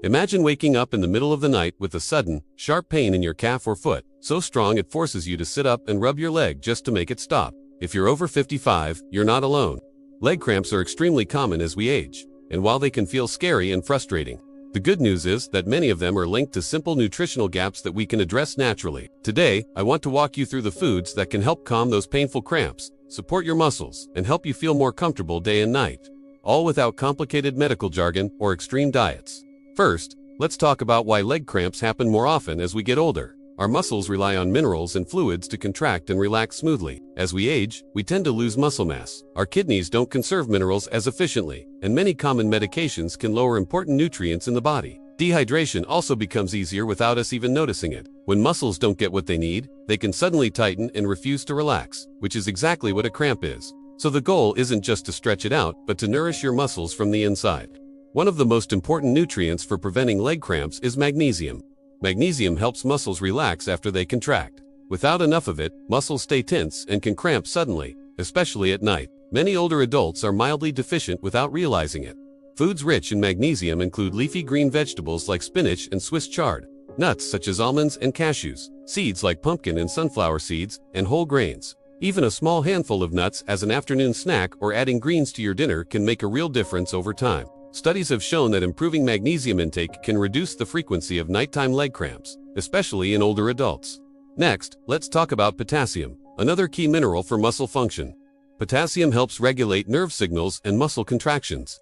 Imagine waking up in the middle of the night with a sudden, sharp pain in your calf or foot, so strong it forces you to sit up and rub your leg just to make it stop. If you're over 55, you're not alone. Leg cramps are extremely common as we age, and while they can feel scary and frustrating, the good news is that many of them are linked to simple nutritional gaps that we can address naturally. Today, I want to walk you through the foods that can help calm those painful cramps, support your muscles, and help you feel more comfortable day and night, all without complicated medical jargon or extreme diets. First, let's talk about why leg cramps happen more often as we get older. Our muscles rely on minerals and fluids to contract and relax smoothly. As we age, we tend to lose muscle mass. Our kidneys don't conserve minerals as efficiently, and many common medications can lower important nutrients in the body. Dehydration also becomes easier without us even noticing it. When muscles don't get what they need, they can suddenly tighten and refuse to relax, which is exactly what a cramp is. So the goal isn't just to stretch it out, but to nourish your muscles from the inside. One of the most important nutrients for preventing leg cramps is magnesium. Magnesium helps muscles relax after they contract. Without enough of it, muscles stay tense and can cramp suddenly, especially at night. Many older adults are mildly deficient without realizing it. Foods rich in magnesium include leafy green vegetables like spinach and Swiss chard, nuts such as almonds and cashews, seeds like pumpkin and sunflower seeds, and whole grains. Even a small handful of nuts as an afternoon snack or adding greens to your dinner can make a real difference over time. Studies have shown that improving magnesium intake can reduce the frequency of nighttime leg cramps, especially in older adults. Next, let's talk about potassium, another key mineral for muscle function. Potassium helps regulate nerve signals and muscle contractions.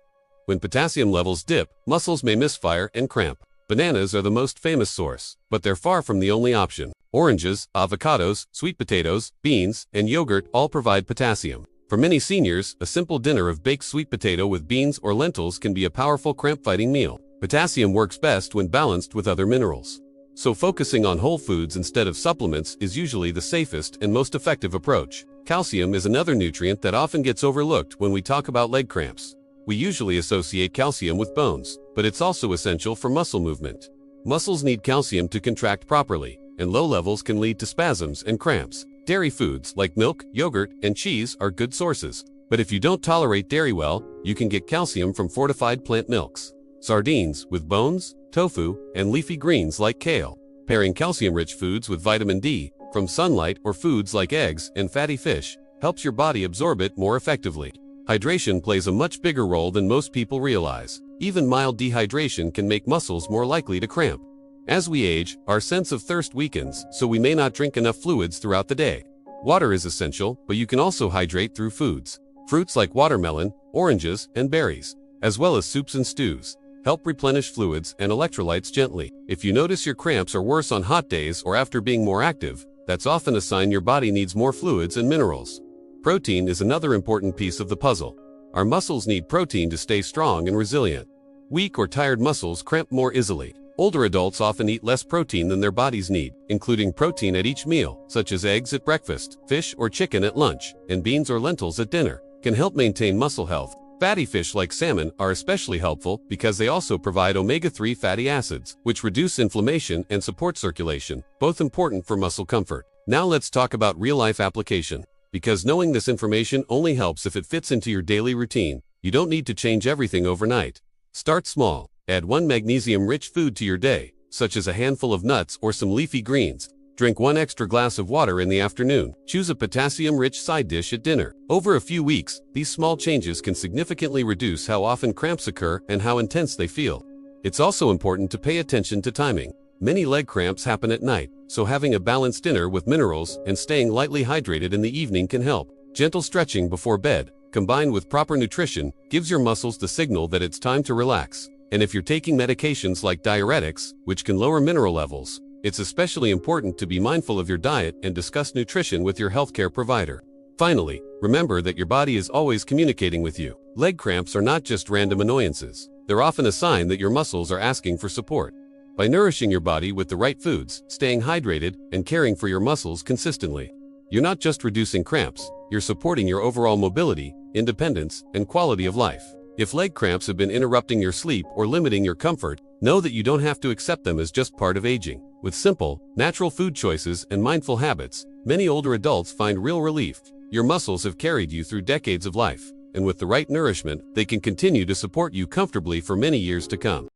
When potassium levels dip, muscles may misfire and cramp. Bananas are the most famous source, but they're far from the only option. Oranges, avocados, sweet potatoes, beans, and yogurt all provide potassium. For many seniors, a simple dinner of baked sweet potato with beans or lentils can be a powerful cramp-fighting meal. Potassium works best when balanced with other minerals. So focusing on whole foods instead of supplements is usually the safest and most effective approach. Calcium is another nutrient that often gets overlooked when we talk about leg cramps. We usually associate calcium with bones, but it's also essential for muscle movement. Muscles need calcium to contract properly, and low levels can lead to spasms and cramps. Dairy foods like milk, yogurt, and cheese are good sources. But if you don't tolerate dairy well, you can get calcium from fortified plant milks, sardines with bones, tofu, and leafy greens like kale. Pairing calcium-rich foods with vitamin D from sunlight or foods like eggs and fatty fish helps your body absorb it more effectively. Hydration plays a much bigger role than most people realize. Even mild dehydration can make muscles more likely to cramp. As we age, our sense of thirst weakens, so we may not drink enough fluids throughout the day. Water is essential, but you can also hydrate through foods. Fruits like watermelon, oranges, and berries, as well as soups and stews, help replenish fluids and electrolytes gently. If you notice your cramps are worse on hot days or after being more active, that's often a sign your body needs more fluids and minerals. Protein is another important piece of the puzzle. Our muscles need protein to stay strong and resilient. Weak or tired muscles cramp more easily. Older adults often eat less protein than their bodies need, including protein at each meal, such as eggs at breakfast, fish or chicken at lunch, and beans or lentils at dinner, can help maintain muscle health. Fatty fish like salmon are especially helpful because they also provide omega-3 fatty acids, which reduce inflammation and support circulation, both important for muscle comfort. Now let's talk about real-life application. Because knowing this information only helps if it fits into your daily routine. You don't need to change everything overnight. Start small. Add one magnesium-rich food to your day, such as a handful of nuts or some leafy greens. Drink one extra glass of water in the afternoon. Choose a potassium-rich side dish at dinner. Over a few weeks, these small changes can significantly reduce how often cramps occur and how intense they feel. It's also important to pay attention to timing. Many leg cramps happen at night, so having a balanced dinner with minerals and staying lightly hydrated in the evening can help. Gentle stretching before bed, combined with proper nutrition, gives your muscles the signal that it's time to relax. And if you're taking medications like diuretics, which can lower mineral levels, it's especially important to be mindful of your diet and discuss nutrition with your healthcare provider. Finally, remember that your body is always communicating with you. Leg cramps are not just random annoyances. They're often a sign that your muscles are asking for support. By nourishing your body with the right foods, staying hydrated, and caring for your muscles consistently, you're not just reducing cramps, you're supporting your overall mobility, independence, and quality of life. If leg cramps have been interrupting your sleep or limiting your comfort, know that you don't have to accept them as just part of aging. With simple, natural food choices and mindful habits, many older adults find real relief. Your muscles have carried you through decades of life, and with the right nourishment, they can continue to support you comfortably for many years to come.